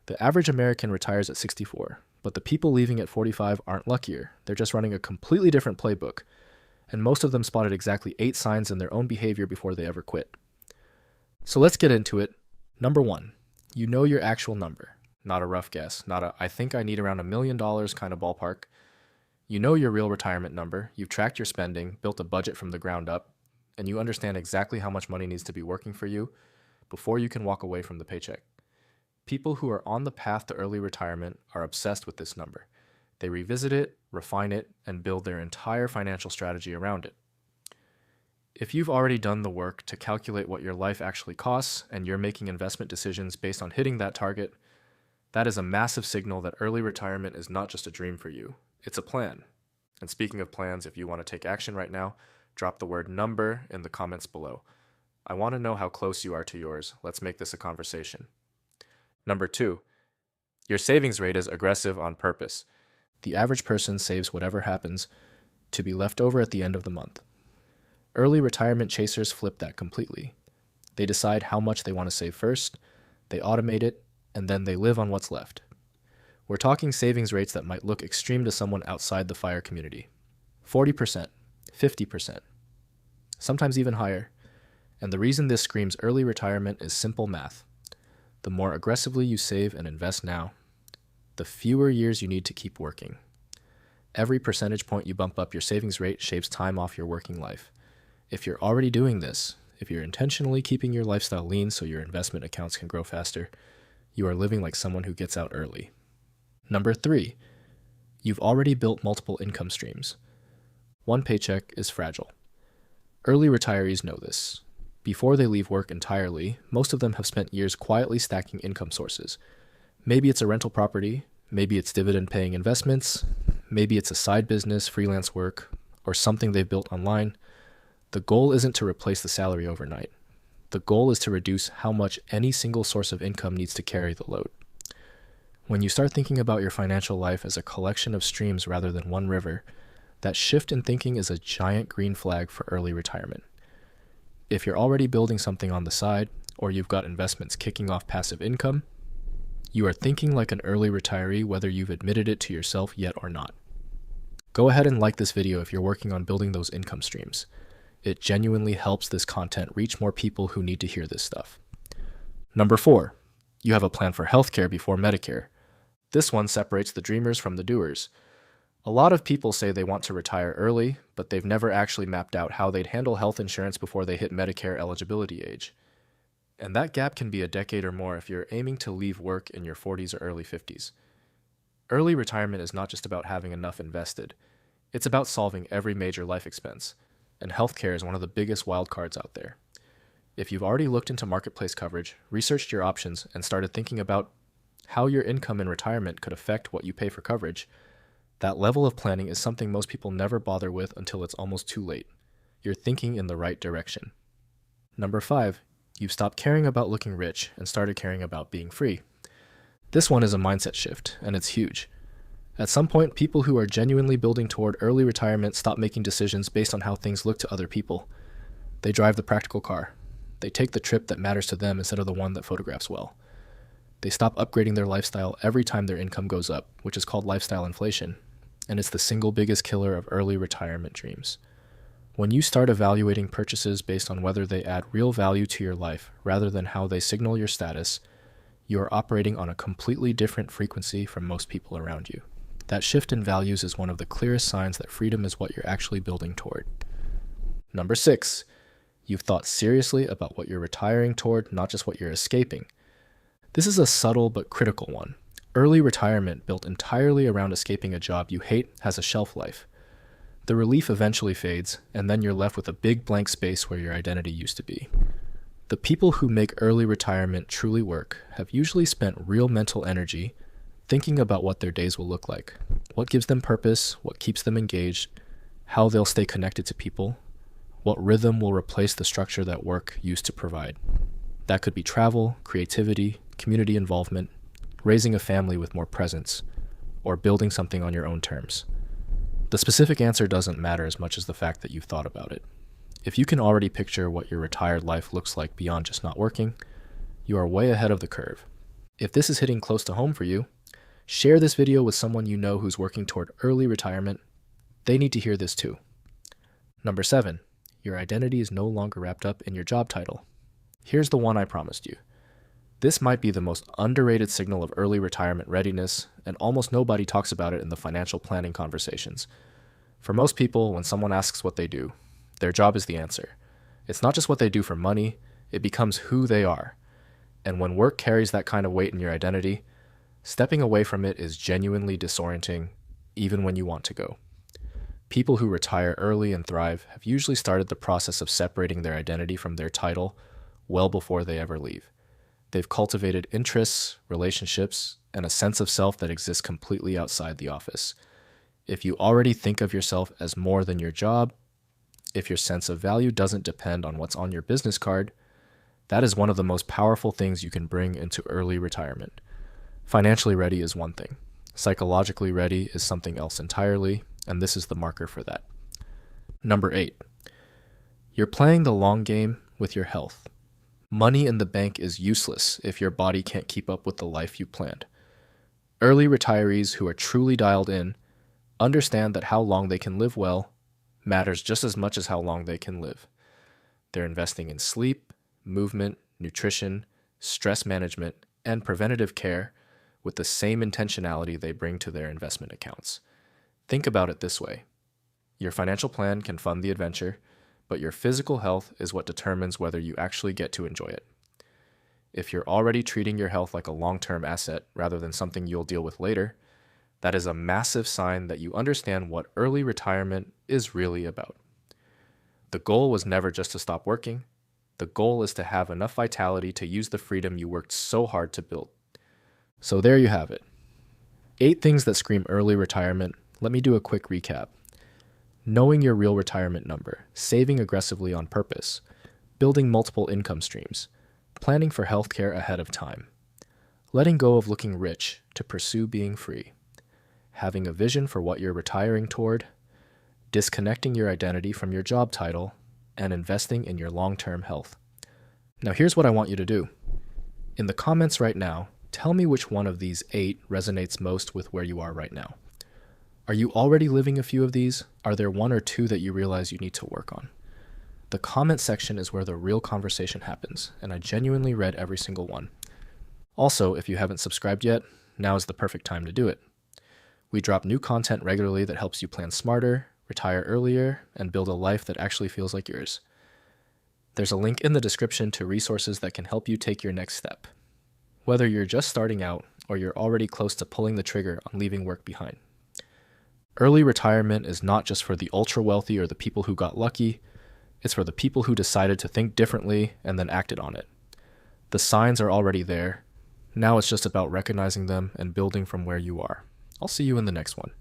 The average American retires at 64, but the people leaving at 45 aren't luckier. They're just running a completely different playbook, and most of them spotted exactly 8 signs in their own behavior before they ever quit. So let's get into it. Number 1, you know your actual number, not a rough guess, not a I think I need around $1 million kind of ballpark. You know your real retirement number, you've tracked your spending, built a budget from the ground up, and you understand exactly how much money needs to be working for you before you can walk away from the paycheck. People who are on the path to early retirement are obsessed with this number. They revisit it, refine it, and build their entire financial strategy around it. If you've already done the work to calculate what your life actually costs and you're making investment decisions based on hitting that target, that is a massive signal that early retirement is not just a dream for you, it's a plan. And speaking of plans, if you want to take action right now, drop the word number in the comments below. I want to know how close you are to yours. Let's make this a conversation. Number 2, your savings rate is aggressive on purpose. The average person saves whatever happens to be left over at the end of the month. Early retirement chasers flip that completely. They decide how much they want to save first, they automate it, and then they live on what's left. We're talking savings rates that might look extreme to someone outside the FIRE community. 40%, 50%, sometimes even higher. And the reason this screams early retirement is simple math. The more aggressively you save and invest now, the fewer years you need to keep working. Every percentage point you bump up your savings rate shaves time off your working life. If you're already doing this, if you're intentionally keeping your lifestyle lean so your investment accounts can grow faster, you are living like someone who gets out early. Number 3, you've already built multiple income streams. One paycheck is fragile. Early retirees know this. Before they leave work entirely, most of them have spent years quietly stacking income sources. Maybe it's a rental property, maybe it's dividend-paying investments, maybe it's a side business, freelance work, or something they've built online. The goal isn't to replace the salary overnight. The goal is to reduce how much any single source of income needs to carry the load. When you start thinking about your financial life as a collection of streams rather than one river, that shift in thinking is a giant green flag for early retirement. If you're already building something on the side, or you've got investments kicking off passive income, you are thinking like an early retiree whether you've admitted it to yourself yet or not. Go ahead and like this video if you're working on building those income streams. It genuinely helps this content reach more people who need to hear this stuff. Number 4, you have a plan for healthcare before Medicare. This one separates the dreamers from the doers. A lot of people say they want to retire early, but they've never actually mapped out how they'd handle health insurance before they hit Medicare eligibility age. And that gap can be a decade or more if you're aiming to leave work in your 40s or early 50s. Early retirement is not just about having enough invested. It's about solving every major life expense, and healthcare is one of the biggest wildcards out there. If you've already looked into marketplace coverage, researched your options, and started thinking about how your income in retirement could affect what you pay for coverage, that level of planning is something most people never bother with until it's almost too late. You're thinking in the right direction. Number 5, you've stopped caring about looking rich and started caring about being free. This one is a mindset shift, and it's huge. At some point, people who are genuinely building toward early retirement stop making decisions based on how things look to other people. They drive the practical car. They take the trip that matters to them instead of the one that photographs well. They stop upgrading their lifestyle every time their income goes up, which is called lifestyle inflation, and it's the single biggest killer of early retirement dreams. When you start evaluating purchases based on whether they add real value to your life rather than how they signal your status, you are operating on a completely different frequency from most people around you. That shift in values is one of the clearest signs that freedom is what you're actually building toward. Number 6, you've thought seriously about what you're retiring toward, not just what you're escaping. This is a subtle but critical one. Early retirement, built entirely around escaping a job you hate, has a shelf life. The relief eventually fades, and then you're left with a big blank space where your identity used to be. The people who make early retirement truly work have usually spent real mental energy thinking about what their days will look like, what gives them purpose, what keeps them engaged, how they'll stay connected to people, what rhythm will replace the structure that work used to provide. That could be travel, creativity, community involvement, raising a family with more presence, or building something on your own terms. The specific answer doesn't matter as much as the fact that you've thought about it. If you can already picture what your retired life looks like beyond just not working, you are way ahead of the curve. If this is hitting close to home for you, share this video with someone you know who's working toward early retirement. They need to hear this too. Number 7, your identity is no longer wrapped up in your job title. Here's the one I promised you. This might be the most underrated signal of early retirement readiness, and almost nobody talks about it in the financial planning conversations. For most people, when someone asks what they do, their job is the answer. It's not just what they do for money, it becomes who they are. And when work carries that kind of weight in your identity, stepping away from it is genuinely disorienting, even when you want to go. People who retire early and thrive have usually started the process of separating their identity from their title well before they ever leave. They've cultivated interests, relationships, and a sense of self that exists completely outside the office. If you already think of yourself as more than your job, if your sense of value doesn't depend on what's on your business card, that is one of the most powerful things you can bring into early retirement. Financially ready is one thing. Psychologically ready is something else entirely, and this is the marker for that. Number 8, you're playing the long game with your health. Money in the bank is useless if your body can't keep up with the life you planned. Early retirees who are truly dialed in understand that how long they can live well matters just as much as how long they can live. They're investing in sleep, movement, nutrition, stress management, and preventative care with the same intentionality they bring to their investment accounts. Think about it this way. Your financial plan can fund the adventure, but your physical health is what determines whether you actually get to enjoy it. If you're already treating your health like a long-term asset rather than something you'll deal with later, that is a massive sign that you understand what early retirement is really about. The goal was never just to stop working. The goal is to have enough vitality to use the freedom you worked so hard to build. So there you have it. 8 things that scream early retirement. Let me do a quick recap. Knowing your real retirement number, saving aggressively on purpose, building multiple income streams, planning for healthcare ahead of time, letting go of looking rich to pursue being free, having a vision for what you're retiring toward, disconnecting your identity from your job title, and investing in your long-term health. Now here's what I want you to do. In the comments right now, tell me which one of these 8 resonates most with where you are right now. Are you already living a few of these? Are there 1 or 2 that you realize you need to work on? The comment section is where the real conversation happens, and I genuinely read every single one. Also, if you haven't subscribed yet, now is the perfect time to do it. We drop new content regularly that helps you plan smarter, retire earlier, and build a life that actually feels like yours. There's a link in the description to resources that can help you take your next step. Whether you're just starting out or you're already close to pulling the trigger on leaving work behind. Early retirement is not just for the ultra-wealthy or the people who got lucky. It's for the people who decided to think differently and then acted on it. The signs are already there. Now it's just about recognizing them and building from where you are. I'll see you in the next one.